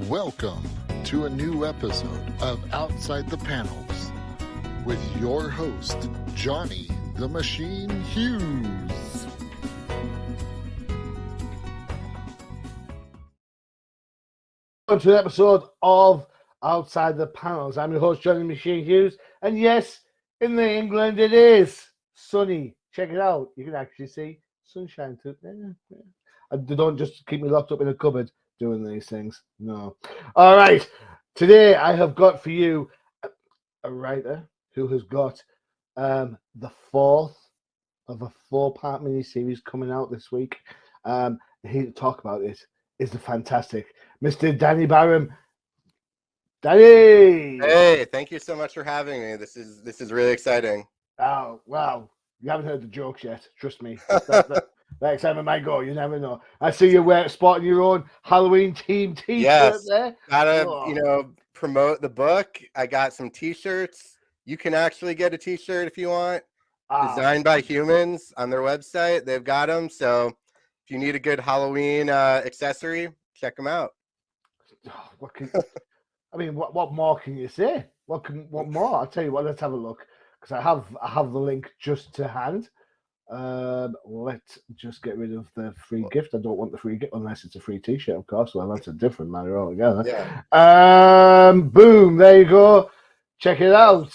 Welcome to a new episode of Outside the Panels with your host, Johnny the Machine Hughes. Welcome to an episode of Outside the Panels. I'm your host, Johnny the Machine Hughes, and yes, in the England it is sunny. Check it out. You can actually see sunshine too. They don't just keep me locked up in a cupboard doing these things. No. All right. Today I have got for you a writer who has got the fourth of a 4-part miniseries coming out this week. Here to talk about it is the fantastic Mr. Danny Baram. Danny! Hey, thank you so much for having me. This is really exciting. Oh, wow. You haven't heard the jokes yet. Trust me. That excitement might go. You never know. I see you sporting your own Halloween team t-shirt there. Gotta, promote the book. I got some t-shirts. You can actually get a t-shirt if you want. Designed by humans on their website. They've got them. So if you need a good Halloween accessory, check them out. What more can you say? What more? I'll tell you what, let's have a look. Because I have the link just to hand. Let's just get rid of the free gift. I don't want the free gift unless it's a free t-shirt, of course. Well, that's a different matter altogether. Yeah. Boom, there you go. Check it out.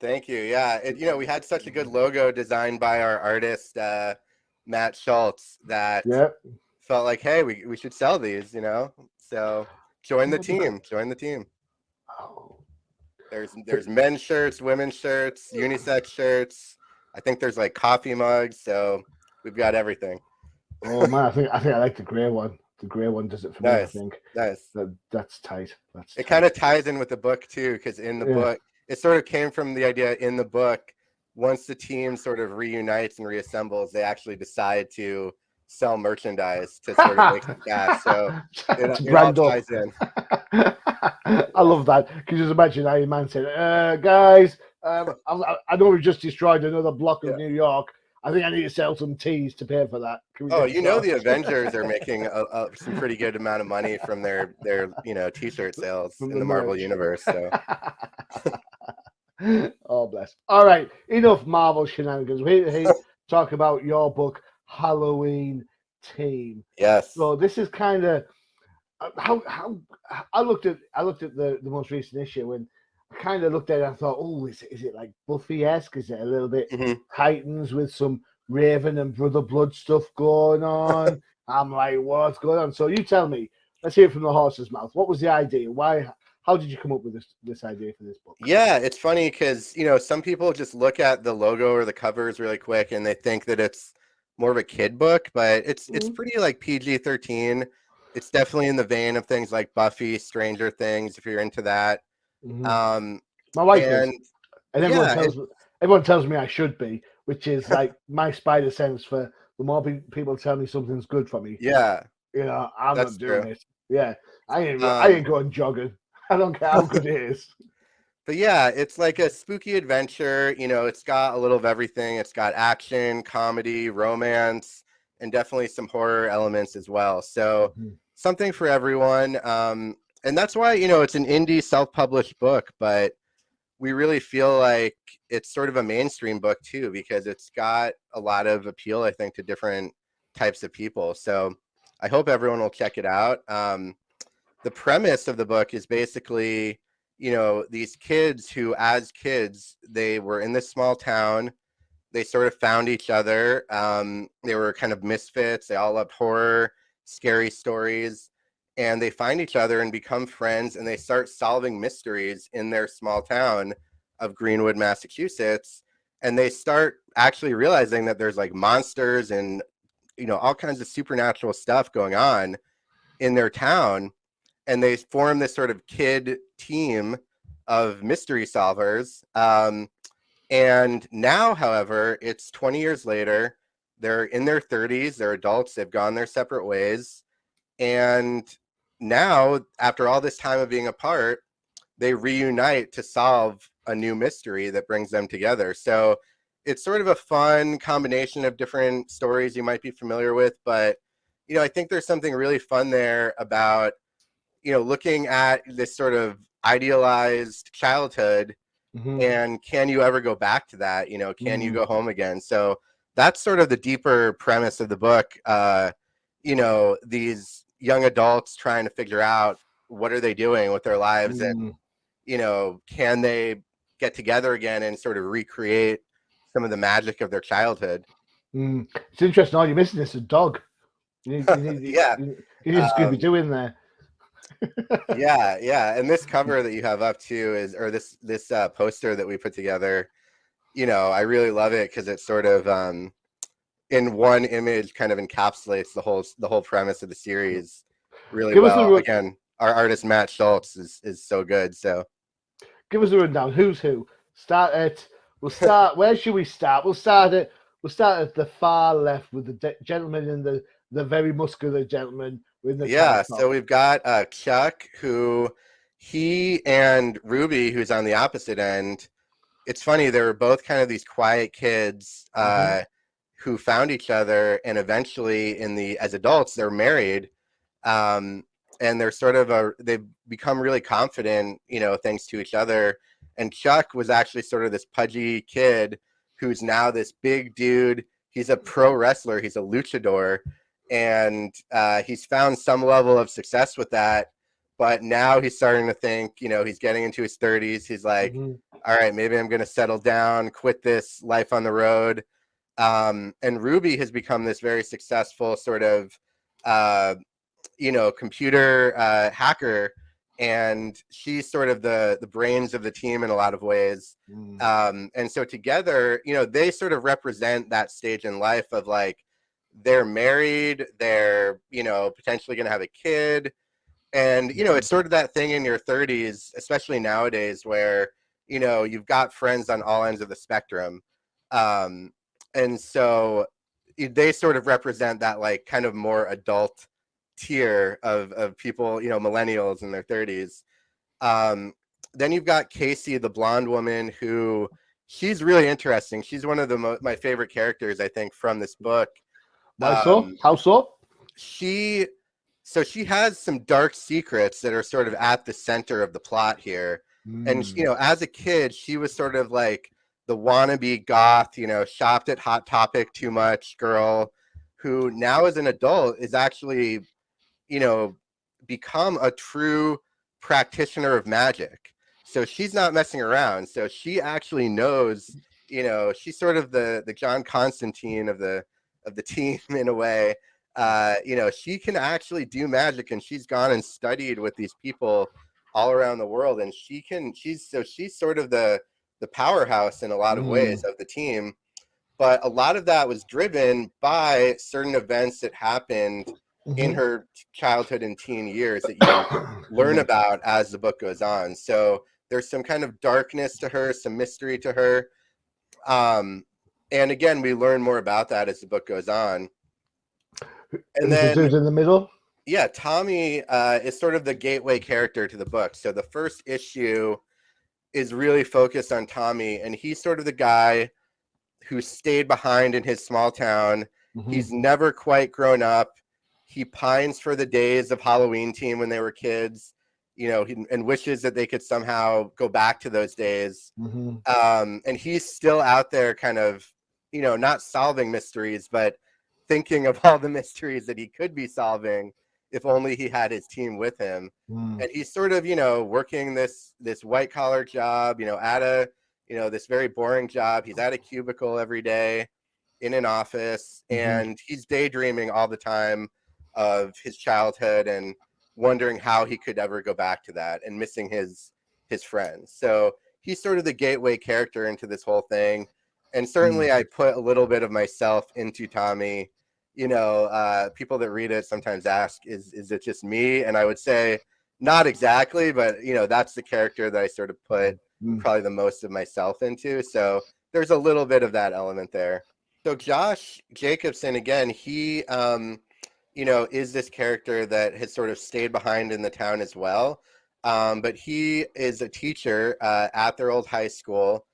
Thank you. Yeah, we had such a good logo designed by our artist Matt Schultz that felt like, hey, we should sell these, So join the team. Join the team. Oh. There's men's shirts, women's shirts, unisex shirts. I think there's like coffee mugs, so we've got everything. Oh man, I think I like the grey one. The grey one does it for me. I think. Nice. That's tight. It kind of ties in with the book too, because in the book, it sort of came from the idea in the book. Once the team sort of reunites and reassembles, they actually decide to sell merchandise to sort of make some cash. So it all ties in. I love that. Can you just imagine Iron Man said, guys, I know we've just destroyed another block of New York. I think I need to sell some teas to pay for that. The Avengers are making some pretty good amount of money from their t-shirt sales in the Marvel universe. So. Oh, bless. All right, enough Marvel shenanigans. We talk about your book, Halloween Team. Yes. So this is kind of how I looked at the most recent issue, and I kind of looked at it and I thought, oh, is it like Buffy-esque? Is it a little bit Titans with some Raven and Brother Blood stuff going on? I'm like, what's going on? So you tell me. Let's hear it from the horse's mouth. What was the idea? Why? How did you come up with this idea for this book? Yeah, it's funny because some people just look at the logo or the covers really quick and they think that it's more of a kid book, but it's pretty like PG-13. It's definitely in the vein of things like Buffy, Stranger Things, if you're into that. My wife is, and everyone tells me I should be, which is like my spider sense for the more people tell me something's good for me. Yeah, I'm not doing it. Yeah, I ain't going jogging. I don't care how good it is. But yeah, it's like a spooky adventure. It's got a little of everything. It's got action, comedy, romance, and definitely some horror elements as well. So something for everyone. And that's why, it's an indie self-published book, but we really feel like it's sort of a mainstream book too, because it's got a lot of appeal, I think, to different types of people. So I hope everyone will check it out. The premise of the book is basically, these kids who, as kids, they were in this small town. They sort of found each other. They were kind of misfits. They all loved horror, scary stories, and they find each other and become friends, and they start solving mysteries in their small town of Greenwood, Massachusetts. And they start actually realizing that there's like monsters and, all kinds of supernatural stuff going on in their town. And they form this sort of kid team of mystery solvers. And now, however, it's 20 years later. They're in their 30s. They're adults. They've gone their separate ways. And now, after all this time of being apart, they reunite to solve a new mystery that brings them together. So it's sort of a fun combination of different stories you might be familiar with. But, I think there's something really fun there about looking at this sort of idealized childhood, and can you ever go back to that? Can you go home again? So that's sort of the deeper premise of the book. These young adults trying to figure out what are they doing with their lives, and can they get together again and sort of recreate some of the magic of their childhood. It's interesting. All you're missing is a dog. You need Yeah. you need Scooby-Doo in there. Yeah. And this cover that you have up too or this poster that we put together, I really love it because it's sort of in one image kind of encapsulates the whole premise of the series really well. Again, our artist Matt Schultz is so good. So give us a rundown. Who's who? We'll start. Where should we start? We'll start at the far left with the gentleman in the very muscular gentleman with the yeah. top. So we've got Chuck, who he and Ruby, who's on the opposite end. It's funny, they were both kind of these quiet kids who found each other, and eventually as adults they're married, and they're sort of they've become really confident, thanks to each other. And Chuck was actually sort of this pudgy kid who's now this big dude. He's a pro wrestler, he's a luchador, and he's found some level of success with that. But now he's starting to think, he's getting into his 30s. He's like, all right, maybe I'm going to settle down, quit this life on the road. And Ruby has become this very successful sort of, computer hacker. And she's sort of the brains of the team in a lot of ways. And so together, they sort of represent that stage in life of like, they're married, they're, potentially going to have a kid. And, it's sort of that thing in your 30s, especially nowadays, where, you've got friends on all ends of the spectrum. And so they sort of represent that like kind of more adult tier of people, millennials in their 30s. Then you've got Casey, the blonde woman, who she's really interesting. She's one of my favorite characters, I think, from this book. How so? She has some dark secrets that are sort of at the center of the plot here. And, as a kid, she was sort of like the wannabe goth, shopped at Hot Topic too much girl, who now as an adult is actually, become a true practitioner of magic. So she's not messing around. So she actually knows, she's sort of the John Constantine of the team in a way. She can actually do magic, and she's gone and studied with these people all around the world, and she's sort of the powerhouse in a lot of ways of the team. But a lot of that was driven by certain events that happened in her childhood and teen years that you learn about as the book goes on. So there's some kind of darkness to her, some mystery to her. And again, we learn more about that as the book goes on. And then in the middle. Yeah, Tommy is sort of the gateway character to the book. So the first issue is really focused on Tommy, and he's sort of the guy who stayed behind in his small town. He's never quite grown up. He pines for the days of Halloween team when they were kids, and wishes that they could somehow go back to those days. And he's still out there kind of, not solving mysteries, but thinking of all the mysteries that he could be solving if only he had his team with him. And he's sort of, working this white collar job, at a, this very boring job. He's at a cubicle every day in an office, and he's daydreaming all the time of his childhood and wondering how he could ever go back to that, and missing his friends. So he's sort of the gateway character into this whole thing. And certainly I put a little bit of myself into Tommy. People that read it sometimes ask, is it just me? And I would say not exactly, but that's the character that I sort of put probably the most of myself into. So there's a little bit of that element there. So Josh Jacobson, again, he is this character that has sort of stayed behind in the town as well. But he is a teacher at their old high school.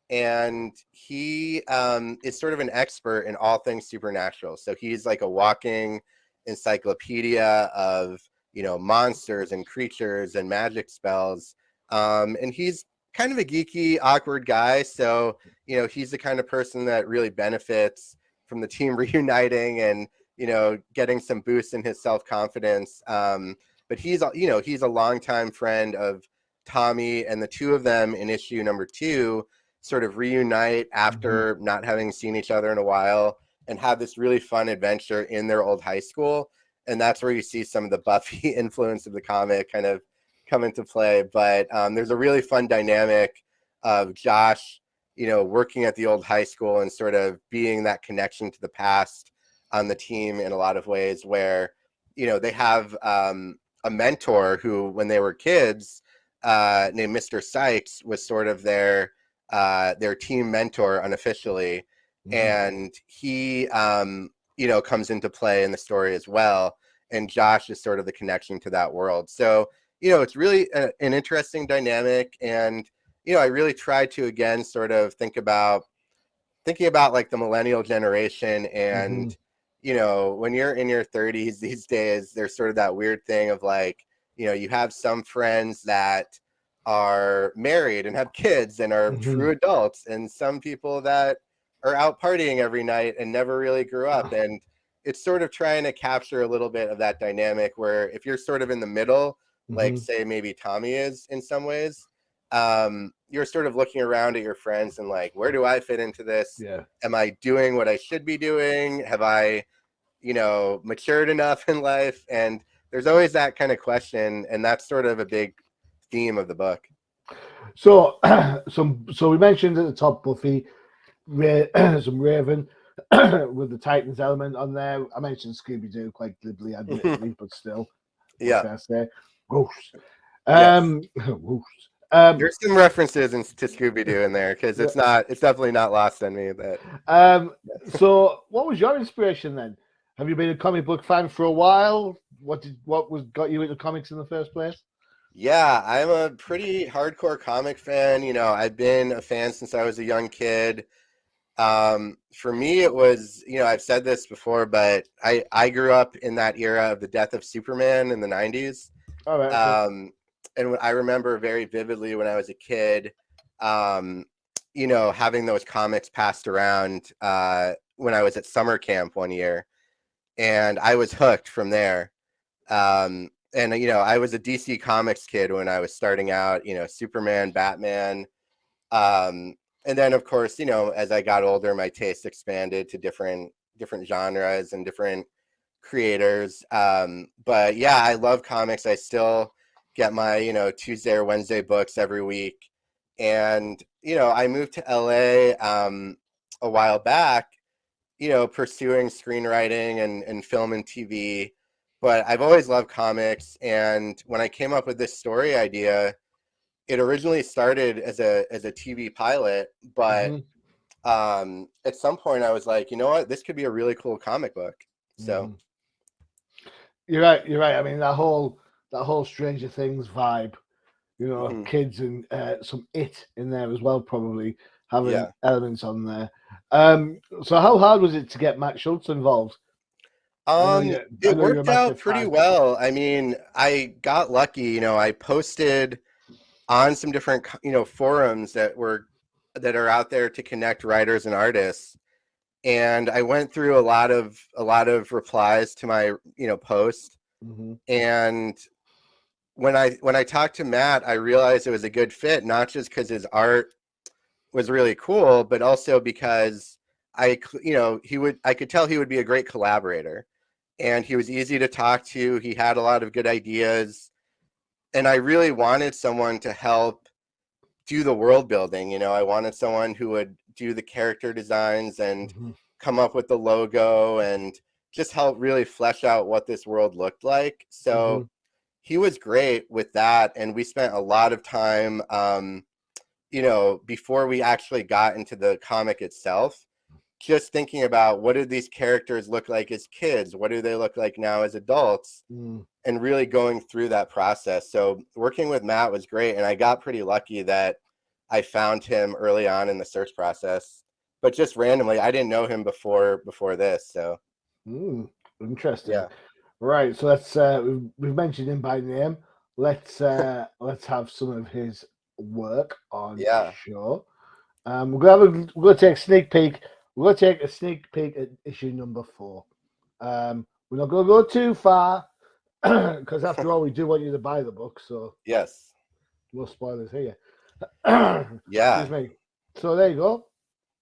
And he is sort of an expert in all things supernatural. So he's like a walking encyclopedia of monsters and creatures and magic spells. And he's kind of a geeky, awkward guy. So, he's the kind of person that really benefits from the team reuniting and, getting some boost in his self-confidence. But he's a longtime friend of Tommy, and the two of them in issue number 2 sort of reunite after not having seen each other in a while and have this really fun adventure in their old high school. And that's where you see some of the Buffy influence of the comic kind of come into play. But there's a really fun dynamic of Josh, working at the old high school and sort of being that connection to the past on the team in a lot of ways, where, they have a mentor who, when they were kids, named Mr. Sykes, was sort of their team mentor unofficially. And he, comes into play in the story as well. And Josh is sort of the connection to that world. So, it's really an interesting dynamic. And, I really tried to, again, sort of thinking about like the millennial generation. And, when you're in your 30s these days, there's sort of that weird thing of like, you have some friends that are married and have kids and are true adults, and some people that are out partying every night and never really grew up. And it's sort of trying to capture a little bit of that dynamic where if you're sort of in the middle, like say maybe Tommy is in some ways, you're sort of looking around at your friends and like, where do I fit into this? Yeah. Am I doing what I should be doing? Have I, matured enough in life? And there's always that kind of question. And that's sort of a big theme of the book. So, so we mentioned at the top Buffy, some Raven with the Titans element on there. I mentioned Scooby-Doo quite glibly, admittedly, but still. Yeah. What can I say? Ghosts. Ghosts. There's some references to Scooby-Doo in there because it's definitely not lost on me. But so what was your inspiration then? Have you been a comic book fan for a while? What got you into comics in the first place? Yeah, I'm a pretty hardcore comic fan. I've been a fan since I was a young kid. For me, it was, I've said this before, but I grew up in that era of the death of Superman in the 90s. All right. Okay. And I remember very vividly when I was a kid, having those comics passed around when I was at summer camp one year, and I was hooked from there. And, I was a DC Comics kid when I was starting out, Superman, Batman. And then, of course, as I got older, my taste expanded to different genres and different creators. But yeah, I love comics. I still get my, Tuesday or Wednesday books every week. And, I moved to LA a while back, pursuing screenwriting and film and TV. But I've always loved comics. And when I came up with this story idea, it originally started as a TV pilot, but at some point I was like, you know what, this could be a really cool comic book. So you're right. I mean, that whole Stranger Things vibe, kids and some It in there as well, probably having elements on there. So how hard was it to get Matt Schultz involved? It worked out pretty well. I mean, I got lucky. I posted on some different, forums that are out there to connect writers and artists. And I went through a lot of replies to my, post. And when I talked to Matt, I realized it was a good fit, not just because his art was really cool, but also because I could tell he would be a great collaborator, and he was easy to talk to. He had a lot of good ideas, and I really wanted someone to help do the world building. I wanted someone who would do the character designs and come up with the logo and just help really flesh out what this world looked like. So he was great with that. And we spent a lot of time, before we actually got into the comic itself, just thinking about what did these characters look like as kids? What do they look like now as adults? And really going through that process. So working with Matt was great. And I got pretty lucky that I found him early on in the search process, but just randomly. I didn't know him before this. So interesting. Yeah. Right, so let's we've mentioned him by name. Let's have some of his work on Yeah. show. We're gonna take a sneak peek. We're gonna take a sneak peek at issue number 4. We're not gonna go too far because after all, we do want you to buy the book, so Yes. no spoilers here. Yeah. Excuse me. So there you go.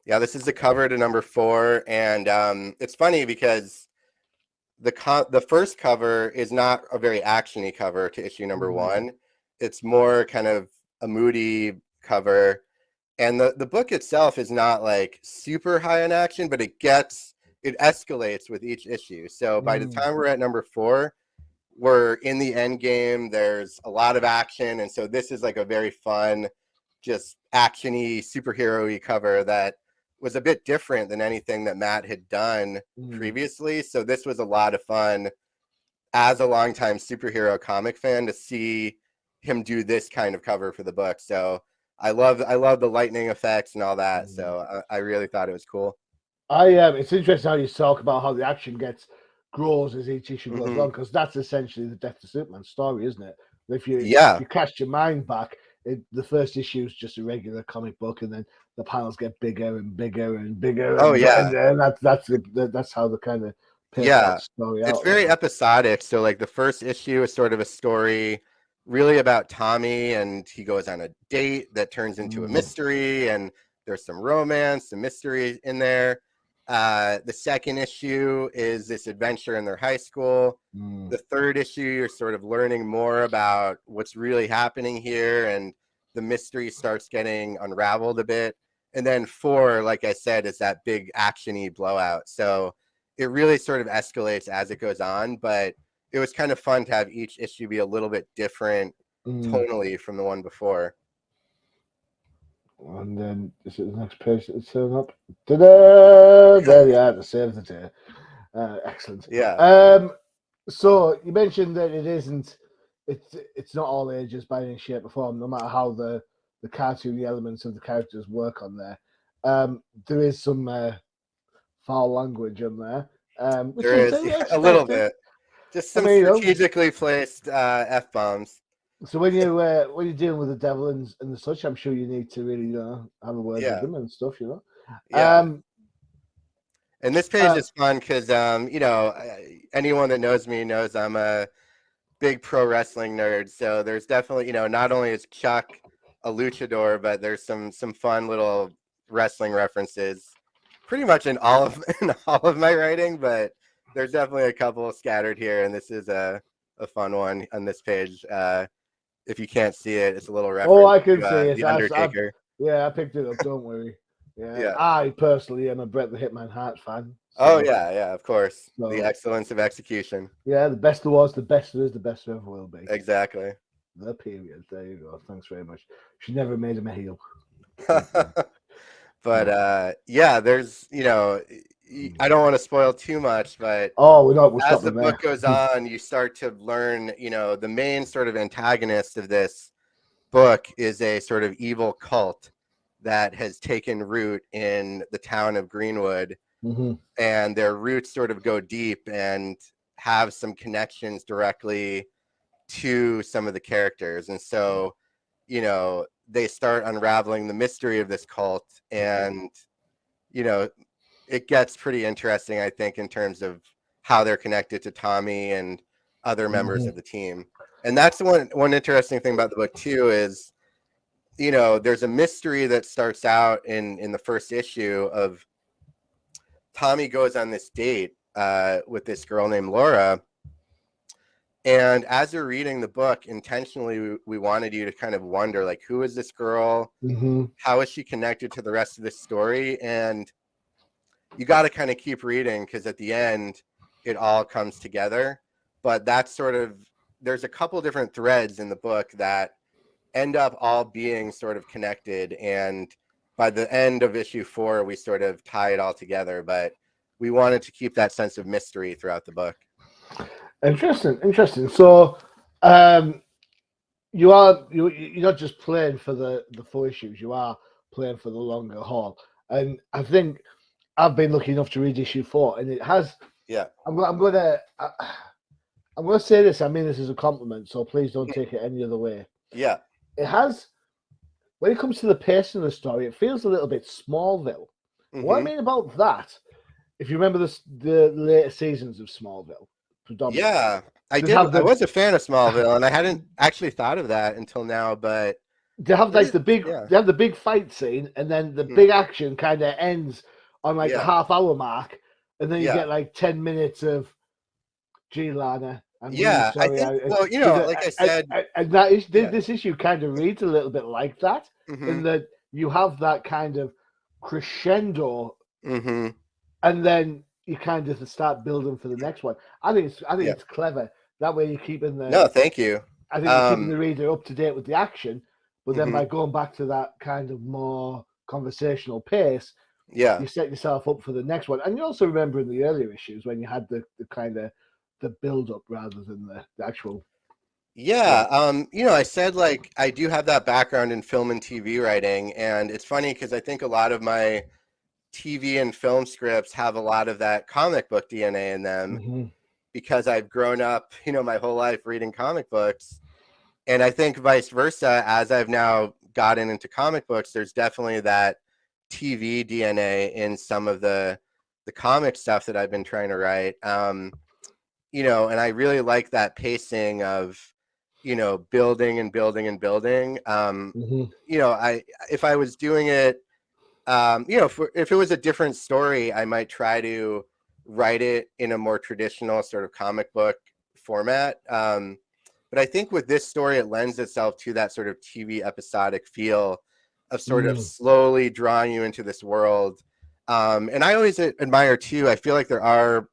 Yeah, this is the cover to number 4, and it's funny because the first cover is not a very actiony cover to issue number 1. It's more kind of a moody cover, and the book itself is not like super high in action, but it escalates with each issue. So by the time we're at number 4, we're in the end game. There's a lot of action, and so this is like a very fun, just actiony, superhero-y cover that was a bit different than anything that Matt had done previously. So this was a lot of fun as a longtime superhero comic fan to see him do this kind of cover for the book. So I love the lightning effects and all that. So I really thought it was cool. It's interesting how you talk about how the action grows as each issue goes Mhm. on, because that's essentially the Death of Superman story, isn't it? If you Yeah. cast your mind back, the first issue is just a regular comic book, and then the panels get bigger and bigger and bigger. Oh, yeah. and that's how the kind of pace Yeah. that story out. It's very episodic. So like the first issue is sort of a story really about Tommy, and he goes on a date that turns into a mystery, and there's some romance, some mystery in there. The second issue is this adventure in their high school. The third issue, you're sort of learning more about what's really happening here, and the mystery starts getting unraveled a bit. And then 4, like I said, is that big actiony blowout. So it really sort of escalates as it goes on, but it was kind of fun to have each issue be a little bit different tonally from the one before. And then is it the next page that's turn up? Ta-da! There you are, to save the day. Excellent. Yeah. So you mentioned that it's not all ages by any shape or form, no matter how the cartoony elements of the characters work on there. There is some foul language in there, which There is a little bit. Just some strategically placed F-bombs. So when you're dealing with the devil and the such, I'm sure you need to really have a word with them and stuff, Yeah. And this page is fun because anyone that knows me knows I'm a big pro wrestling nerd. So there's definitely, not only is Chuck a luchador, but there's some fun little wrestling references pretty much in all of my writing, but there's definitely a couple scattered here, and this is a fun one on this page. If you can't see it, it's a little reference. Oh, I can see it. The Undertaker. I picked it up. Don't worry. Yeah. I personally am a Bret the Hitman Hart fan. So, oh yeah, of course. So, the excellence of execution. Yeah, the best there was, the best there is, the best there ever will be. Exactly. The period. There you go. Thanks very much. She never made him a heel. But yeah, there's I don't want to spoil too much, but as the book goes on, you start to learn, the main sort of antagonist of this book is a sort of evil cult that has taken root in the town of Greenwood, and their roots sort of go deep and have some connections directly to some of the characters. And so, they start unraveling the mystery of this cult, and it gets pretty interesting, I think, in terms of how they're connected to Tommy and other members of the team. And that's one interesting thing about the book too is, there's a mystery that starts out in the first issue of Tommy goes on this date with this girl named Laura. And as you're reading the book, intentionally, we wanted you to kind of wonder, like, who is this girl? How is she connected to the rest of this story? And you got to kind of keep reading because at the end, it all comes together. But that's there's a couple different threads in the book that end up all being sort of connected. And by the end of issue 4, we sort of tie it all together. But we wanted to keep that sense of mystery throughout the book. Interesting. So, you're not just playing for the 4 issues. You are playing for the longer haul. And I think I've been lucky enough to read issue 4, and it has. Yeah. I'm gonna. I'm going to say this. I mean this as a compliment, so please don't take it any other way. Yeah. It has, when it comes to the pacing of the story, it feels a little bit Smallville. What I mean about that, if you remember the later seasons of Smallville, predominantly. Yeah, I did. I was a fan of Smallville, and I hadn't actually thought of that until now. But they have like the big, yeah. they have the big fight scene, and then the big action kind of ends on like the half-hour mark, and then you get like 10 minutes of G Lana. I'm yeah, really sorry. I think. Well, you know, like I said, and that is this issue kind of reads a little bit like that, in that you have that kind of crescendo, and then you kind of start building for the next one. I think it's clever. That way you're keeping the. No, thank you. I think you're keeping the reader up to date with the action, but then by going back to that kind of more conversational pace, you set yourself up for the next one. And you also remember in the earlier issues when you had the kind of the build up rather than the actual. Yeah, you know, I said like I do have that background in film and TV writing, and it's funny because I think a lot of my TV and film scripts have a lot of that comic book DNA in them because I've grown up, you know, my whole life reading comic books. And I think vice versa, as I've now gotten into comic books, there's definitely that TV DNA in some of the comic stuff that I've been trying to write. You know, and I really like that pacing of, you know, building and building and building. You know, if I was doing it, you know, if it was a different story, I might try to write it in a more traditional sort of comic book format. But I think with this story, it lends itself to that sort of TV episodic feel of sort of slowly drawing you into this world. And I always admire too, I feel like there are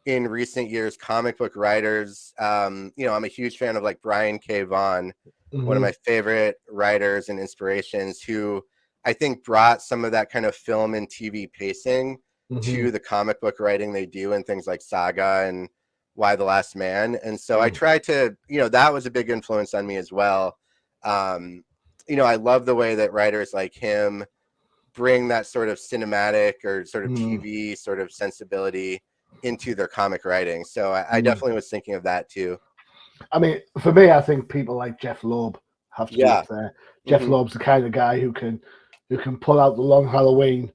in recent years comic book writers, you know, I'm a huge fan of like Brian K. Vaughan, one of my favorite writers and inspirations, who I think brought some of that kind of film and TV pacing to the comic book writing they do in things like Saga and Why the Last Man. And so I try to, you know, that was a big influence on me as well. You know, I love the way that writers like him bring that sort of cinematic or sort of TV sort of sensibility into their comic writing. So I definitely was thinking of that too. I mean, for me, I think people like Jeff Loeb have to be up there. Jeff Loeb's the kind of guy who can pull out the Long Halloween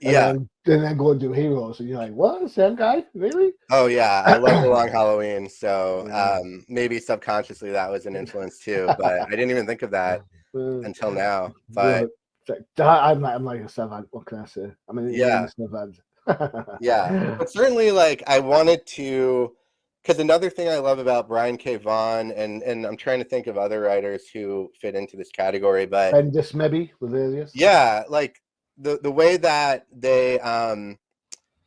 and then go and do Heroes, and you're like, what? Same guy? Really? Oh yeah, I love the Long Halloween. So maybe subconsciously that was an influence too, but I didn't even think of that until now. But I'm like a savant. What can I say? I mean, a savant. Yeah, but certainly, like, I wanted to, because another thing I love about Brian K. Vaughan, and I'm trying to think of other writers who fit into this category, but Bendis maybe with Alias. Yeah, like the way that they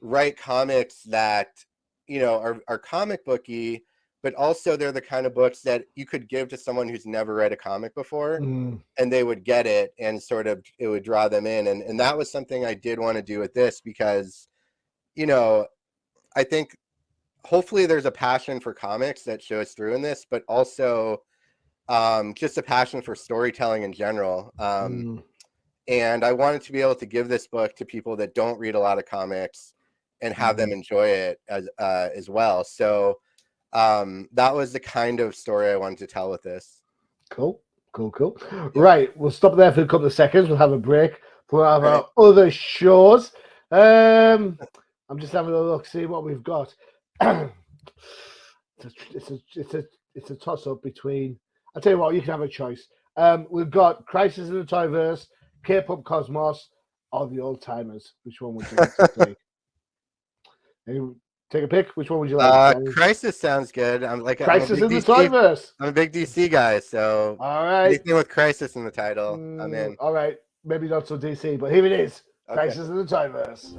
write comics that, you know, are comic booky, but also they're the kind of books that you could give to someone who's never read a comic before and they would get it and sort of it would draw them in. And that was something I did want to do with this because, you know, I think hopefully there's a passion for comics that shows through in this, but also just a passion for storytelling in general. And I wanted to be able to give this book to people that don't read a lot of comics and have them enjoy it as well. So that was the kind of story I wanted to tell with this. Cool. Right, we'll stop there for a couple of seconds. We'll have a break for our other shows. I'm just having a look, see what we've got. It's a toss up between. I'll tell you what, you can have a choice. We've got Crisis in the Toyverse, K-pop Cosmos, or the Old Timers. Which one would you like to take? Take a pick. Which one would you like? Crisis sounds good. I'm like Crisis in the Toyverse. I'm a big DC guy, so all right. Anything with Crisis in the title, I'm in. All right, maybe not so DC, but here it is. Okay. Crisis in the Toyverse.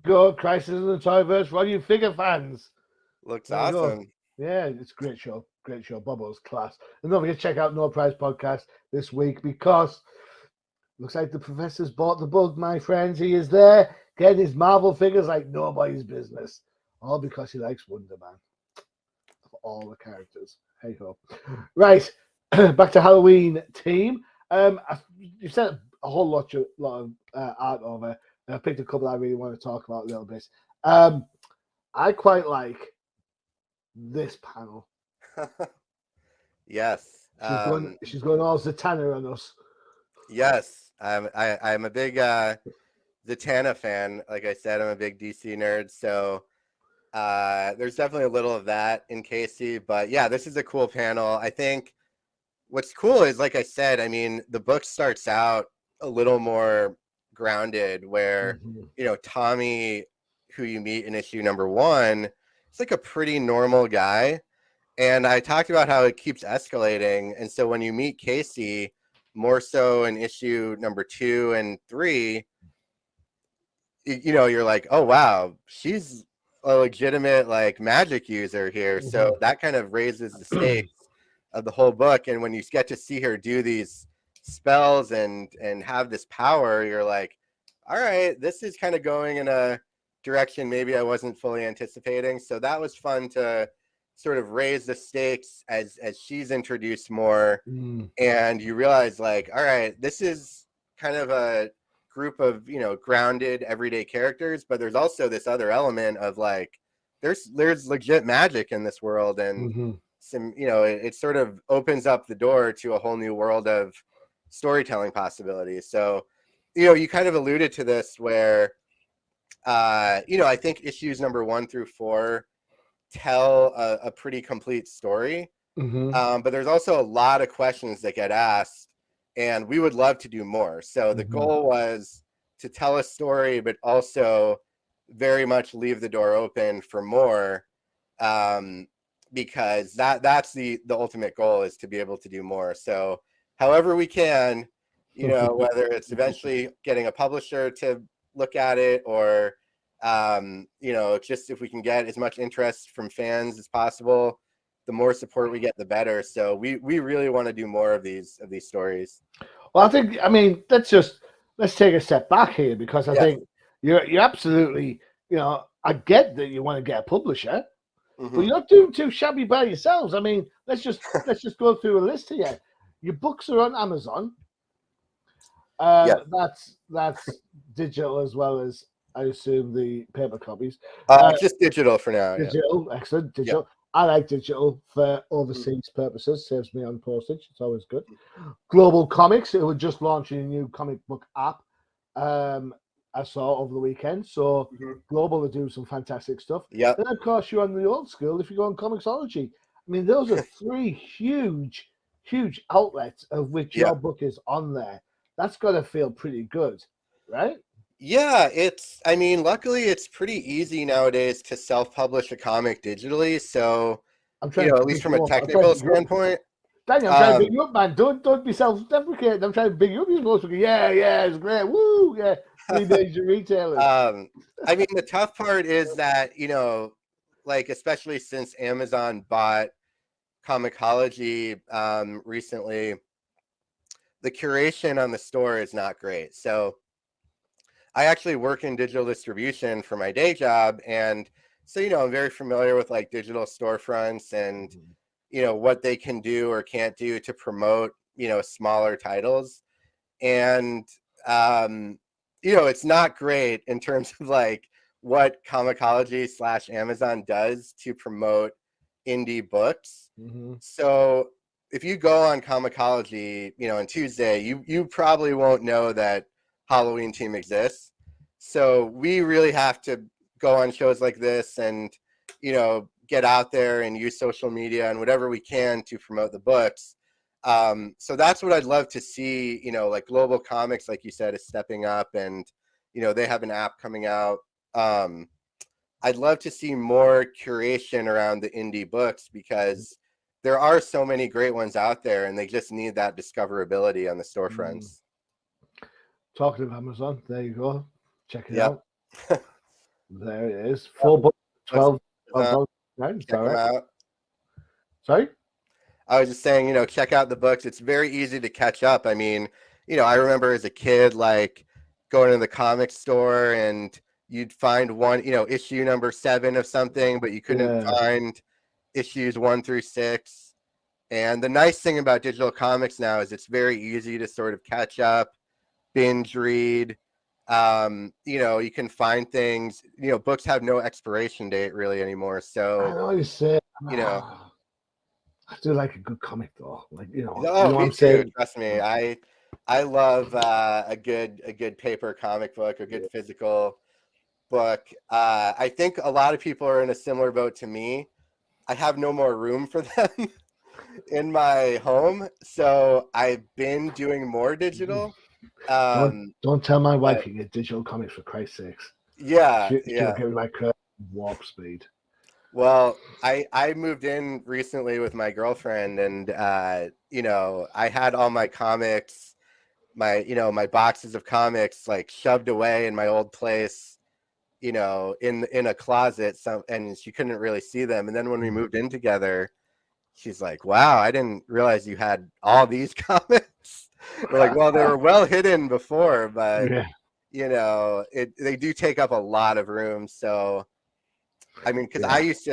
go. Crisis in the Toyverse for all you figure fans. Looks There you go. awesome. Yeah, it's a great show. Great show. Bobo's class. And don't forget to check out No Prize Podcast this week because looks like the professor's bought the bug, my friends. He is there getting his Marvel figures like nobody's business. All because he likes Wonder Man. Of all the characters. Hey ho. Right. Back to Halloween team. You said a whole lot of art over. And I picked a couple I really want to talk about a little bit. I quite like this panel. Yes. She's going all Zatanna on us. Yes. I'm a big Zatanna fan. Like I said, I'm a big DC nerd. So there's definitely a little of that in Casey. But yeah, this is a cool panel. I think what's cool is, like I said, I mean, the book starts out a little more grounded where, you know, Tommy, who you meet in issue number 1, it's like a pretty normal guy. And I talked about how it keeps escalating. And so when you meet Casey, more so in issue number 2 and 3, you know, you're like, oh, wow, she's a legitimate like magic user here. So that kind of raises the stakes of the whole book. And when you get to see her do these spells and have this power, you're like, all right, this is kind of going in a direction maybe I wasn't fully anticipating. So that was fun to sort of raise the stakes as she's introduced more. And you realize, like, all right, this is kind of a group of, you know, grounded everyday characters, but there's also this other element of like there's legit magic in this world. And some, you know, it sort of opens up the door to a whole new world of storytelling possibilities. So, you know, you kind of alluded to this where you know, I think issues number 1 through 4 tell a pretty complete story. But there's also a lot of questions that get asked, and we would love to do more. So the goal was to tell a story, but also very much leave the door open for more, because that's the ultimate goal, is to be able to do more. So however we can, you know, whether it's eventually getting a publisher to look at it, or you know, just if we can get as much interest from fans as possible, the more support we get, the better. So we really want to do more of these stories. Well, I mean, let's take a step back here, because I think you're absolutely, you know, I get that you want to get a publisher, but you're not doing too shabby by yourselves. I mean, let's just go through a list here. Your books are on Amazon. That's digital as well as, I assume, the paper copies. Just digital for now. Digital, excellent. Digital. I like digital for overseas purposes. Saves me on postage. It's always good. Global Comics, who were just launching a new comic book app. I saw over the weekend. So Global are doing some fantastic stuff. Yeah. Then of course you're on the old school if you go on Comixology. I mean, those are 3 huge outlets of which your book is on there. That's got to feel pretty good, right? Yeah, I mean, luckily it's pretty easy nowadays to self-publish a comic digitally. So, you know, at least from a technical standpoint. Danny, I'm trying to big you up, man. Don't be self-deprecating. I'm trying to big you up. You're supposed to go, yeah, it's great. Woo, yeah. 3 days of retailers. I mean, the tough part is that, you know, like, especially since Amazon bought Comicology recently, the curation on the store is not great. So I actually work in digital distribution for my day job. And so, you know, I'm very familiar with like digital storefronts and, you know, what they can do or can't do to promote, you know, smaller titles. And, you know, it's not great in terms of like what Comicology/Amazon does to promote indie books. So if you go on Comicology, you know, on Tuesday, you probably won't know that Halloween Team exists. So we really have to go on shows like this and, you know, get out there and use social media and whatever we can to promote the books. So that's what I'd love to see. You know, like Global Comics, like you said, is stepping up, and, you know, they have an app coming out. I'd love to see more curation around the indie books, because there are so many great ones out there, and they just need that discoverability on the storefronts. Talking of Amazon, there you go. Check it out. There it is. 4 books, 12 books. Check them out. Sorry? I was just saying, check out the books. It's very easy to catch up. I mean, I remember as a kid, like going to the comic store and you'd find one, issue number 7 of something, but you couldn't find issues 1 through 6. And the nice thing about digital comics now is it's very easy to sort of catch up, binge read. You can find things, books have no expiration date really anymore. So I know you say, I do like a good comic though. Like, what I'm saying? Trust me. I love a good paper comic book, a good physical book. I think a lot of people are in a similar boat to me. I have no more room for them in my home, so I've been doing more digital. Don't tell my wife you get digital comics, for Christ's sakes. Yeah, She'll give me my warp speed. Well, I moved in recently with my girlfriend, and I had all my comics, my boxes of comics like shoved away in my old place, in a closet. And she couldn't really see them. And then when we moved in together, she's like, "Wow, I didn't realize you had all these comics." We're like, "Well, they were well hidden before, but they do take up a lot of room." So, I mean, because I used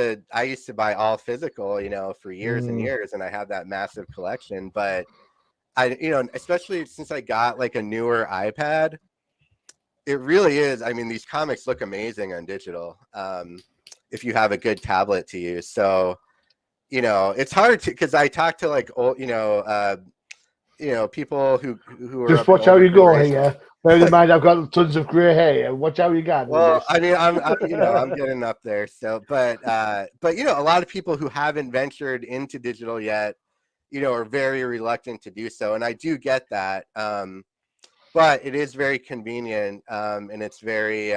to buy all physical, for years and years, and I had that massive collection. But especially since I got like a newer iPad, it really is. I mean, these comics look amazing on digital if you have a good tablet to use. So, it's hard to, because I talk to like old, people who are just watch how you go here. Bear in mind, I've got tons of gray hair. Watch how you got. Well, I mean, I'm getting up there. So, but a lot of people who haven't ventured into digital yet, are very reluctant to do so, and I do get that. But it is very convenient, and it's very,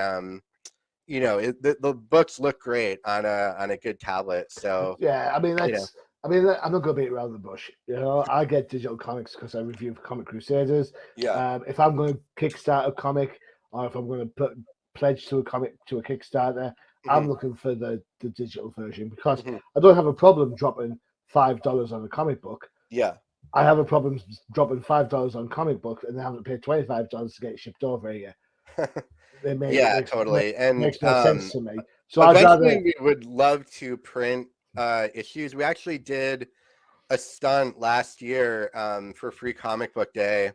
the books look great on a good tablet. So yeah, I mean I'm not going to beat around the bush. I get digital comics because I review Comic Crusaders. Yeah. If I'm going to kickstart a comic, or if I'm going to pledge to a comic to a Kickstarter, I'm looking for the digital version, because I don't have a problem dropping $5 on a comic book. Yeah. I have a problem dropping $5 on comic books and then having to pay $25 to get it shipped over here. Totally. And makes no sense to me. So eventually we would love to print issues. We actually did a stunt last year for Free Comic Book Day,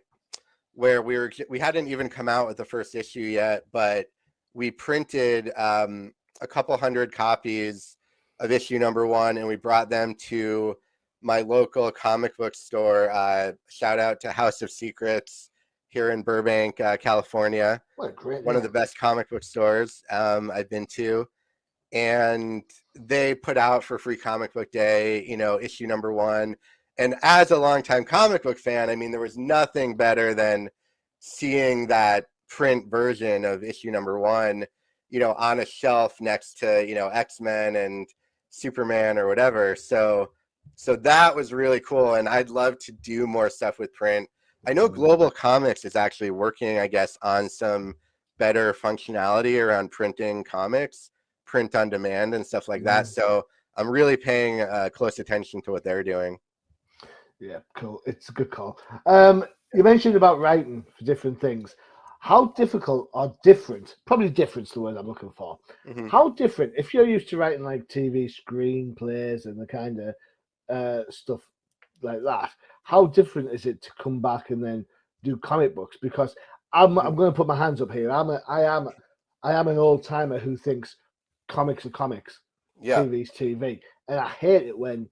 where we hadn't even come out with the first issue yet, but we printed a couple hundred copies of issue number 1, and we brought them to my local comic book store. Shout out to House of Secrets here in Burbank, California. What a great one of the best comic book stores I've been to. And they put out for Free Comic Book Day, issue number 1. And as a longtime comic book fan, I mean, there was nothing better than seeing that print version of issue number 1, on a shelf next to, X-Men and Superman or whatever. So that was really cool. And I'd love to do more stuff with print. I know Global Comics is actually working, I guess, on some better functionality around printing comics, print on demand and stuff like that. So I'm really paying close attention to what they're doing. Yeah, cool. It's a good call. You mentioned about writing for different things. How difficult or different, probably different's the word I'm looking for. How different, if you're used to writing like TV screenplays and the kind of stuff like that, how different is it to come back and then do comic books? Because I'm going to put my hands up here. I am an old timer who thinks comics are comics, TV's TV, and I hate it when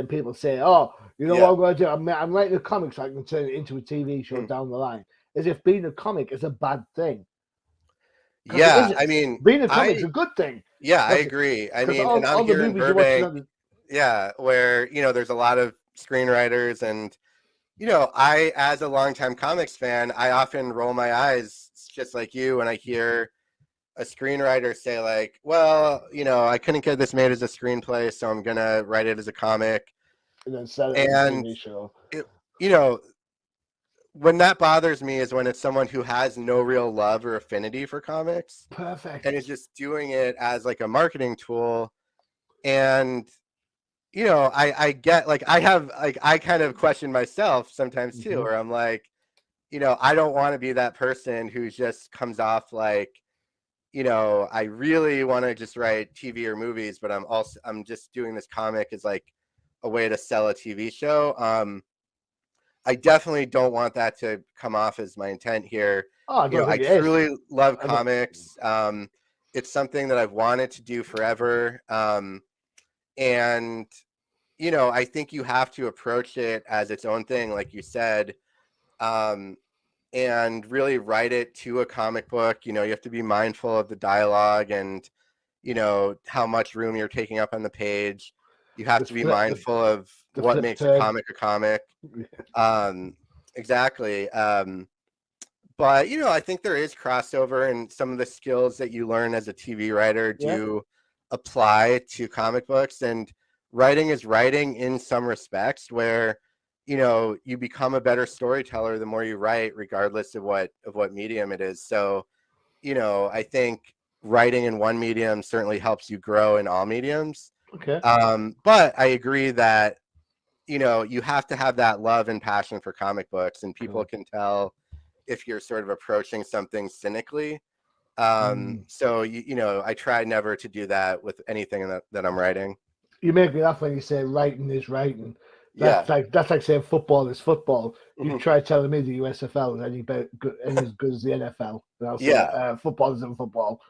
people say, "Oh, what I'm going to do? I'm writing a comic so I can turn it into a TV show down the line," as if being a comic is a bad thing. Yeah, I mean, being a comic is a good thing. Yeah, I agree. I mean, and I'm here in Burbank. Where there's a lot of screenwriters, and I, as a longtime comics fan, I often roll my eyes just like you when I hear a screenwriter say like, "Well, I couldn't get this made as a screenplay, so I'm gonna write it as a comic and then sell it as a TV show." when that bothers me is when it's someone who has no real love or affinity for comics Perfect. and is just doing it as like a marketing tool. And I get like I kind of question myself sometimes too, where I'm like, I don't want to be that person who just comes off like, I really want to just write TV or movies, but I'm just doing this comic as like a way to sell a TV show. I definitely don't want that to come off as my intent here. Oh, I don't I think it is. truly love comics. It's something that I've wanted to do forever. And I think you have to approach it as its own thing, like you said, and really write it to a comic book. You have to be mindful of the dialogue and, how much room you're taking up on the page. You have to be mindful of what makes a comic a comic. Exactly. But, I think there is crossover, and some of the skills that you learn as a TV writer do apply to comic books. And writing is writing in some respects, where you become a better storyteller the more you write, regardless of what medium it is. So I think writing in one medium certainly helps you grow in all mediums. Okay. But I agree that you have to have that love and passion for comic books, and people can tell if you're sort of approaching something cynically. So I try never to do that with anything that I'm writing. You make me laugh when you say writing is writing. Yeah. That's like saying football is football. You try telling me the USFL is any as good as the NFL. And I'll say, football isn't football.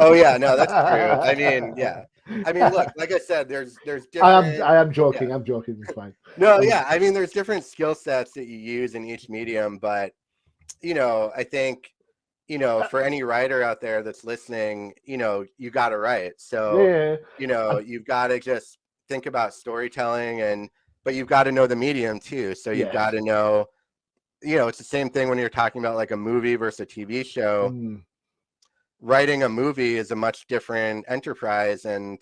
Oh yeah, no, that's true. I mean, yeah. I mean, look, like I said, there's different. I am joking. Yeah. I'm joking. It's fine. No, yeah. I mean, there's different skill sets that you use in each medium, but I think for any writer out there that's listening, you got to write. So you've got to just think about storytelling, but you've got to know the medium too. So you've got to know, it's the same thing when you're talking about like a movie versus a TV show. Writing a movie is a much different enterprise, and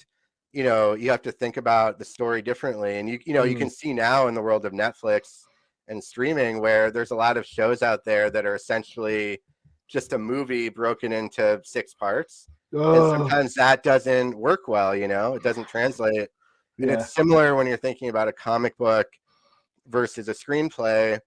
you have to think about the story differently. And you can see now in the world of Netflix and streaming where there's a lot of shows out there that are essentially just a movie broken into 6 parts. And sometimes that doesn't work well, it doesn't translate. And it's similar when you're thinking about a comic book versus a screenplay.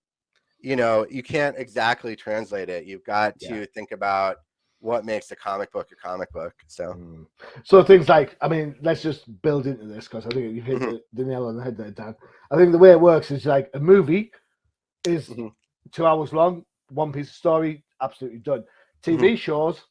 You can't exactly translate it. You've got to think about what makes a comic book a comic book. So things like, I mean, let's just build into this, because I think you've hit the nail on the head there, Dan. I think the way it works is like a movie is 2 hours long, one piece of story, absolutely done. TV shows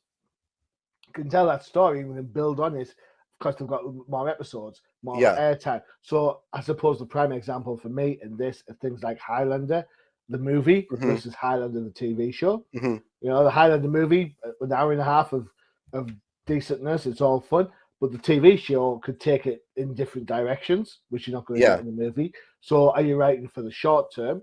can tell that story and then build on it because they've got more episodes, more airtime. So I suppose the prime example for me in this are things like Highlander, the movie, versus Highlander, the TV show. The Highlander movie, an hour and a half of decentness, it's all fun. But the TV show could take it in different directions, which you're not going to get in the movie. So are you writing for the short term?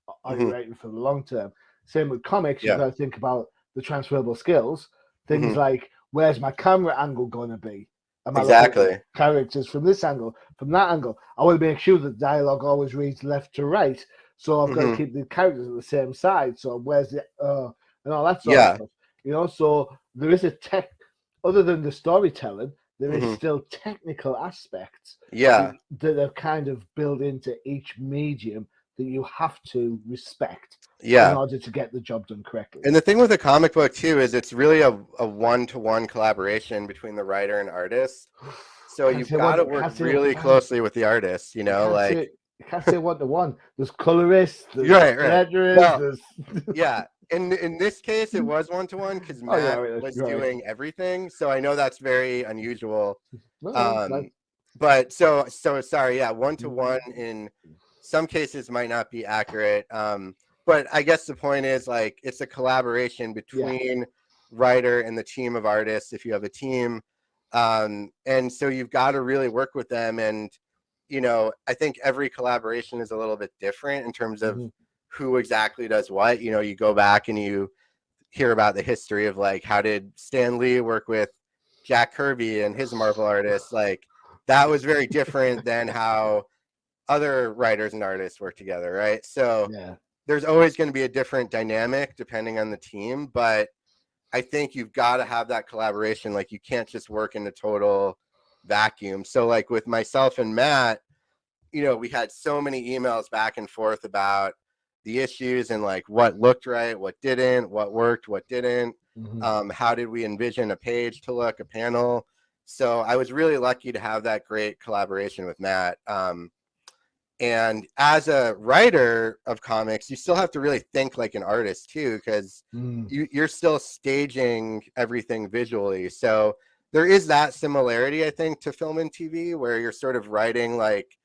Or are you writing for the long term? Same with comics, you've got to think about the transferable skills. Things like, where's my camera angle going to be? Am I looking at characters from this angle, from that angle? I want to make sure that dialogue always reads left to right. So I've got to keep the characters at the same side. So where's the and all that sort of stuff. So there is a other than the storytelling, there is still technical aspects that are kind of built into each medium that you have to respect in order to get the job done correctly. And the thing with a comic book too is it's really a one-to-one collaboration between the writer and artist. So you've got to work really closely with the artist, you can't say one-to-one. There's colorists, there's letterists, there's in this case it was one-to-one because Matt was doing everything. So I know that's very unusual. But so sorry, one-to-one in some cases might not be accurate. But I guess the point is, like, it's a collaboration between writer and the team of artists, if you have a team. And so you've got to really work with them. And, I think every collaboration is a little bit different in terms of who exactly does what. You go back and you hear about the history of, like, how did Stan Lee work with Jack Kirby and his Marvel artists? Like, that was very different than how other writers and artists work together, right? So there's always going to be a different dynamic depending on the team, but I think you've got to have that collaboration. Like, you can't just work in a total vacuum. So like with myself and Matt, you know, we had so many emails back and forth about the issues and like what looked right, what didn't, what worked, what didn't. How did we envision a page to look, a panel? So I was really lucky to have that great collaboration with Matt. And as a writer of comics, you still have to really think like an artist too, because you're still staging everything visually. So there is that similarity, I think, to film and TV, where you're sort of writing like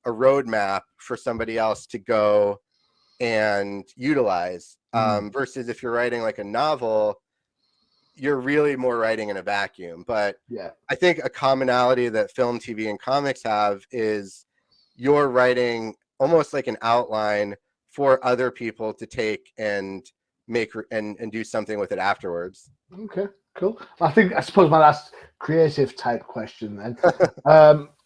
a roadmap for somebody else to go and utilize, versus if you're writing like a novel, you're really more writing in a vacuum. But Yeah. I think a commonality that film, TV, and comics have is you're writing almost like an outline for other people to take and make and do something with it afterwards. Okay, cool. I suppose my last creative type question then.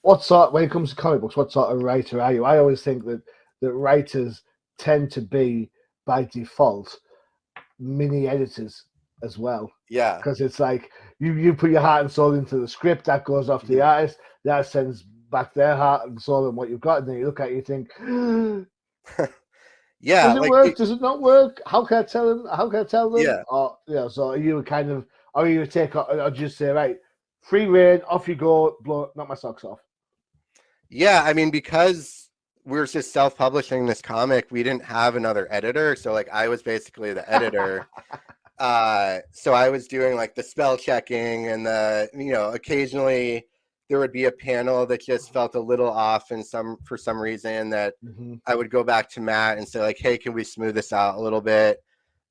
What sort, when it comes to comic books, what sort of writer are you? I always think that writers tend to be, by default, mini editors as well. Yeah. Because it's like you put your heart and soul into the script, that goes off to the artist sends back their heart and soul and what you've got, and then you look at it, you think, yeah, does it work? Does it not work? How can I tell them? How can I tell them? Yeah. Or, you know, so are you kind of, or you take, or just say, right, free reign, off you go, knock my socks off? Yeah, I mean, because we're just self-publishing this comic, we didn't have another editor, so like I was basically the editor. So I was doing like the spell checking and the, you know, occasionally there would be a panel that just felt a little off and for some reason that I would go back to Matt and say like, hey, can we smooth this out a little bit?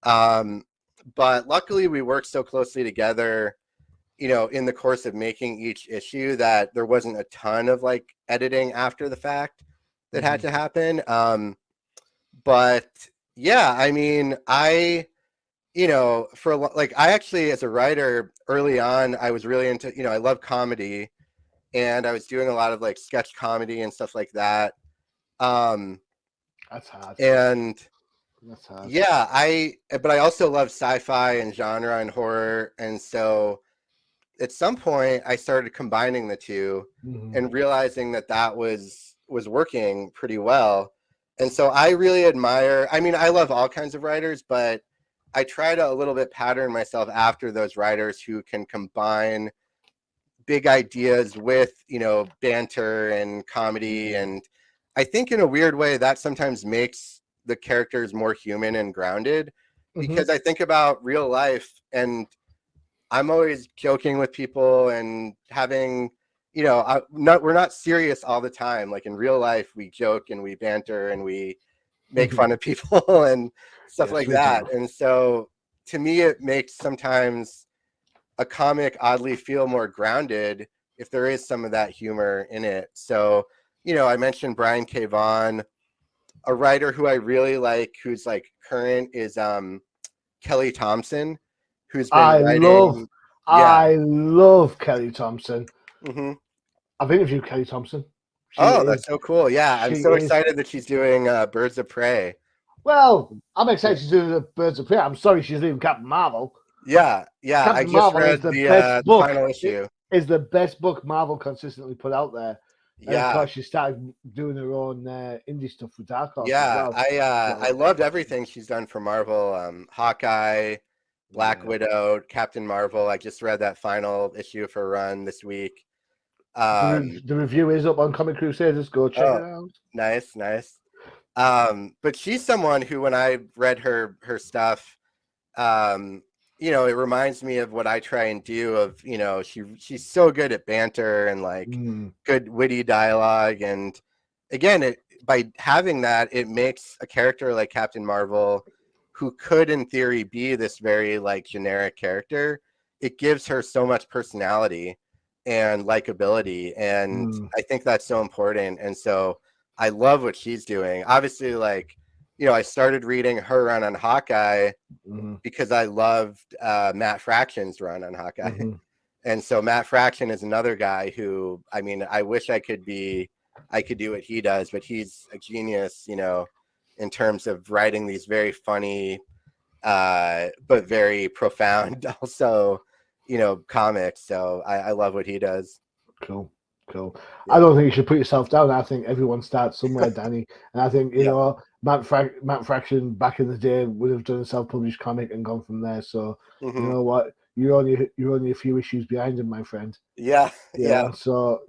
But luckily we worked so closely together, you know, in the course of making each issue, that there wasn't a ton of like editing after the fact that had to happen. But yeah, I mean, you know, I actually, as a writer early on, I was really into, you know, I love comedy, and I was doing a lot of like sketch comedy and stuff like that. That's hard. And that's hard. Yeah, but I also love sci-fi and genre and horror. And so at some point I started combining the two and realizing that was working pretty well. And so I really admire, I mean, I love all kinds of writers, but I try to a little bit pattern myself after those writers who can combine big ideas with, you know, banter and comedy. And I think in a weird way that sometimes makes the characters more human and grounded, because I think about real life and I'm always joking with people and having, you know, we're not serious all the time. Like in real life, we joke and we banter and we make fun of people and stuff like that. And so to me, it makes sometimes a comic oddly feel more grounded if there is some of that humor in it. So, you know, I mentioned Brian K. Vaughan. A writer who I really like, who's like current, is Kelly Thompson, who's been writing. I love Kelly Thompson. I've interviewed Kelly Thompson. That's so cool. Yeah, I'm so excited that she's doing Birds of Prey. Well, I'm excited she's doing the Birds of Prey. I'm sorry she's leaving Captain Marvel. Yeah. Captain I just Marvel read is the the best book. final issue. Is the best book Marvel consistently put out there. And of course, she started doing her own indie stuff with Dark Horse. Yeah, as well. I loved everything she's done for Marvel. Hawkeye, Black Widow, Captain Marvel. I just read that final issue of her run this week. The review is up on Comic Crusaders. Go check it out. Nice. But she's someone who, when I read her stuff, you know, it reminds me of what I try and do. Of, you know, she's so good at banter and like good witty dialogue, and again, by having that, it makes a character like Captain Marvel, who could in theory be this very like generic character, it gives her so much personality and likability, and I think that's so important. And so I love what she's doing. Obviously, like, you know, I started reading her run on Hawkeye because I loved Matt Fraction's run on Hawkeye. And so Matt Fraction is another guy who, I mean, I wish I could do what he does, but he's a genius, you know, in terms of writing these very funny, but very profound also, comics. So I love what he does. Cool. Yeah. I don't think you should put yourself down. I think everyone starts somewhere, Danny. And I think, Yeah. Matt Fraction back in the day would have done a self-published comic and gone from there. So, you Hmm. know what? You're only a few issues behind him, my friend. Yeah. Yeah. So,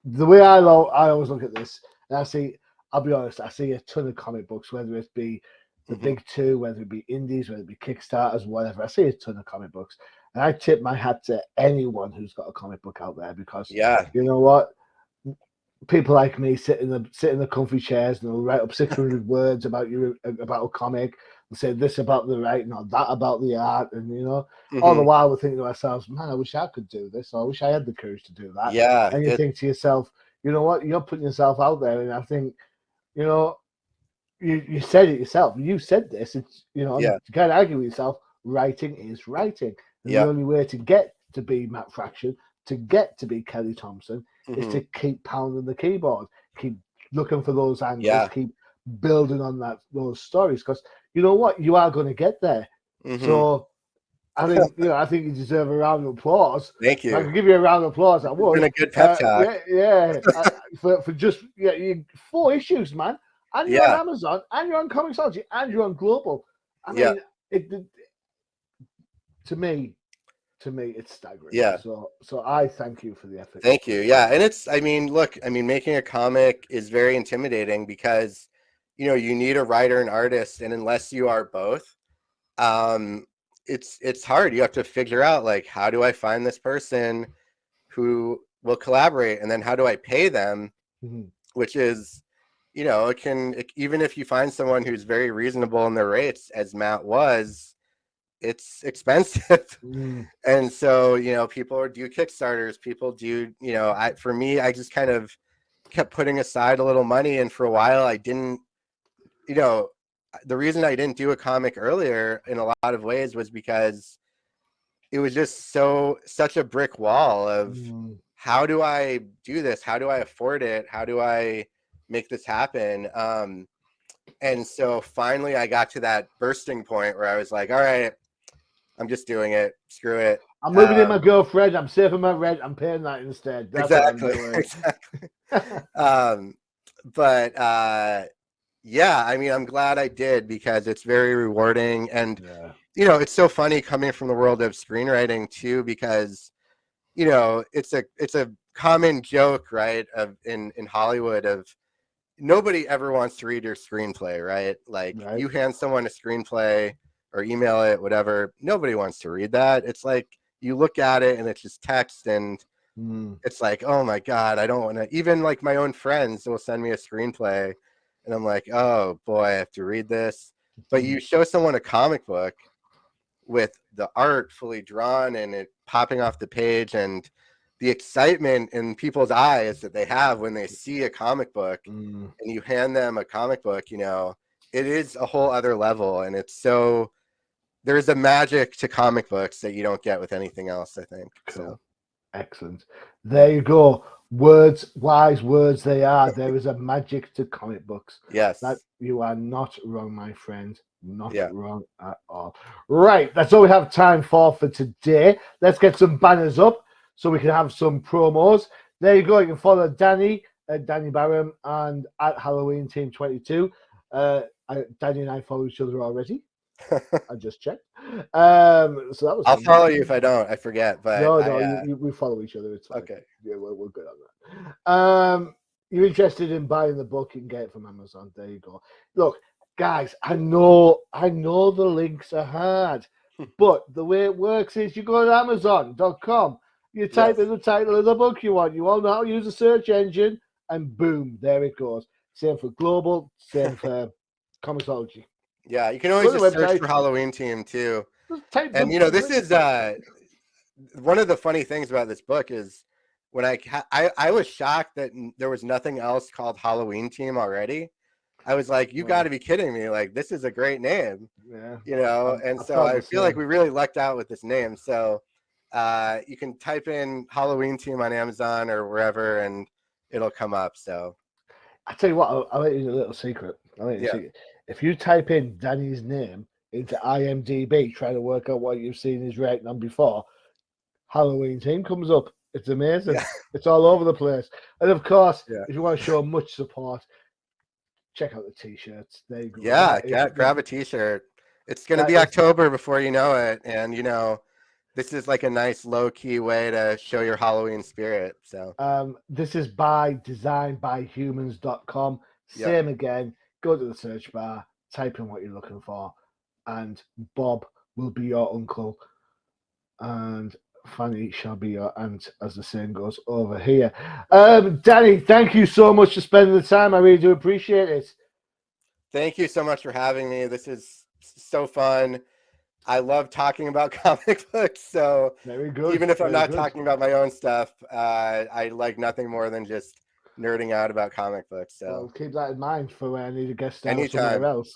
the way I always look at this, and I'll be honest, I see a ton of comic books, whether it be the Hmm. big two, whether it be indies, whether it be Kickstarters, whatever. I see a ton of comic books. And I tip my hat to anyone who's got a comic book out there because Yeah. you know what? People like me sit in the comfy chairs and they'll write up 600 words about a comic and say this about the writing or that about the art, and all the Hmm. while we're thinking to ourselves, man, I wish I could do this, or I wish I had the courage to do that. Yeah. And you think to yourself, you know what, you're putting yourself out there, and I think, you know, you said it yourself. You said this. It's Yeah. you can't argue with yourself. Writing is writing, and the Yeah. only way to get to be Matt Fraction, to get to be Kelly Thompson, is Hmm. to keep pounding the keyboard, keep looking for those angles, Yeah. keep building on those stories. Because you know what, you are going to get there. Hmm. So I think you deserve a round of applause. Thank If I you. could give you a round of applause, I It's been would. a good pep talk. For just 4 issues, man. And you're on Yeah. Amazon, and you're on Comixology, and you're on Global. I Yeah. mean, to me, it's staggering. Yeah. So I thank you for the effort. Thank you. Yeah. And making a comic is very intimidating because, you need a writer and artist. And unless you are both, um, it's hard. You have to figure out, like, how do I find this person who will collaborate? And then how do I pay them? Mhm. Which is, even if you find someone who's very reasonable in their rates, as Matt was, it's expensive. Mm. And so, people do Kickstarters, people do, for me, I just kind of kept putting aside a little money. And for a while, I didn't, the reason I didn't do a comic earlier in a lot of ways was because it was just such a brick wall of Mm. how do I do this? How do I afford it? How do I make this happen? And so finally I got to that bursting point where I was like, all right, I'm just doing it. Screw it. I'm moving in my girlfriend. I'm saving my rent. I'm paying that instead. That's what I'm Exactly. doing. Exactly. But yeah, I mean, I'm glad I did because it's very rewarding. And, Yeah. it's so funny coming from the world of screenwriting too, because, it's a common joke, right? In Hollywood of nobody ever wants to read your screenplay, right? Like Right. you hand someone a screenplay or email it, whatever. Nobody wants to read that. It's like you look at it and it's just text and it's like, oh my God, I don't want to. Even like my own friends will send me a screenplay and I'm like, oh boy, I have to read this. But you show someone a comic book with the art fully drawn and it popping off the page and the excitement in people's eyes that they have when they see a comic book and you hand them a comic book, it is a whole other level. And there's a magic to comic books that you don't get with anything else, I think. Cool. So Excellent. There you go. Words, wise words they are. There is a magic to comic books. yes. That you are not wrong, my friend. Not Yeah. wrong at all. Right, that's all we have time for today. Let's get some banners up so we can have some promos. There you go. You can follow Danny at Danny Baram and at Halloween Team 22. Danny and I follow each other already. I just checked. So that was. I'll follow you if I don't. I forget, but no, we follow each other. It's fine. Okay. Yeah, we're good on that. You're interested in buying the book? You can get it from Amazon. There you go. Look, guys, I know the links are hard, but the way it works is you go to Amazon.com. You type in the title of the book you want. You all know how to use a search engine, and boom, there it goes. Same for Global. Same for Comixology. Yeah, you can always Go to just the search website. for Halloween Team too. Just type And the- this is one of the funny things about this book is when I was shocked that there was nothing else called Halloween Team already. I was like, you got to be kidding me. Like, this is a great name. Yeah. And so I feel like we really lucked out with this name. So you can type in Halloween Team on Amazon or wherever and it'll come up. So I tell you what, I'll let you a little secret. If you type in Danny's name into IMDb, trying to work out what you've seen his rating on before, Halloween team comes up. It's amazing. Yeah. It's all over the place. And of course, Yeah. if you want to show much support, check out the t-shirts. There you go. Yeah, grab a t-shirt. It's going to be October before you know it. And, this is like a nice low-key way to show your Halloween spirit. So this is by designbyhumans.com. Same again. Go to the search bar, type in what you're looking for, and Bob will be your uncle. And Fanny shall be your aunt, as the saying goes over here. Danny, thank you so much for spending the time. I really do appreciate it. Thank you so much for having me. This is so fun. I love talking about comic books. So very good. Even if I'm not talking about my own stuff, I like nothing more than just nerding out about comic books. So well, keep that in mind for when I need a guest star anytime. Somewhere else.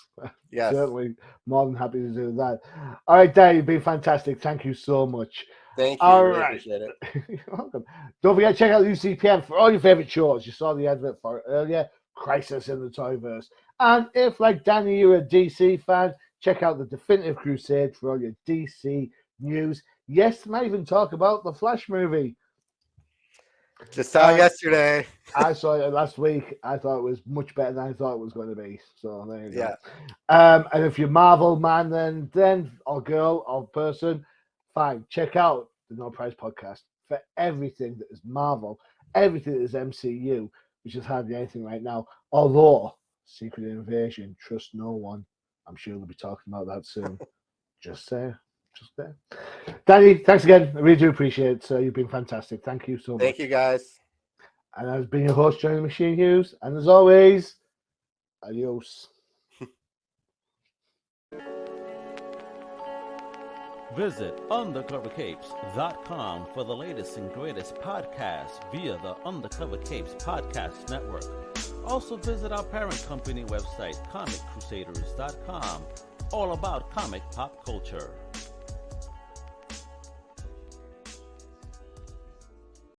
Yes. Certainly more than happy to do that. All right, Danny, you've been fantastic. Thank you so much. Thank you. All really right. Appreciate it. You're welcome. Don't forget to check out UCPM for all your favorite shows. You saw the advert for it earlier, Crisis in the Toyverse. And if, like Danny, you're a DC fan, check out the Definitive Crusade for all your DC news. Yes, might even talk about the Flash movie. Just saw it yesterday. I saw it last week. I thought it was much better than I thought it was going to be. So there you go. Yeah. And if you're Marvel man, then or girl or person, fine. Check out the No Price Podcast for everything that is Marvel, everything that is MCU, which is hardly anything right now. Although Secret Invasion, trust no one. I'm sure we'll be talking about that soon. Just there. Danny, thanks again. I really do appreciate it. So you've been fantastic. Thank you so much. Thank you, guys. And I've been your host, Johnny Machine Hughes. And as always, adios. Visit undercovercapes.com for the latest and greatest podcasts via the Undercover Capes Podcast Network. Also visit our parent company website, comiccrusaders.com, all about comic pop culture.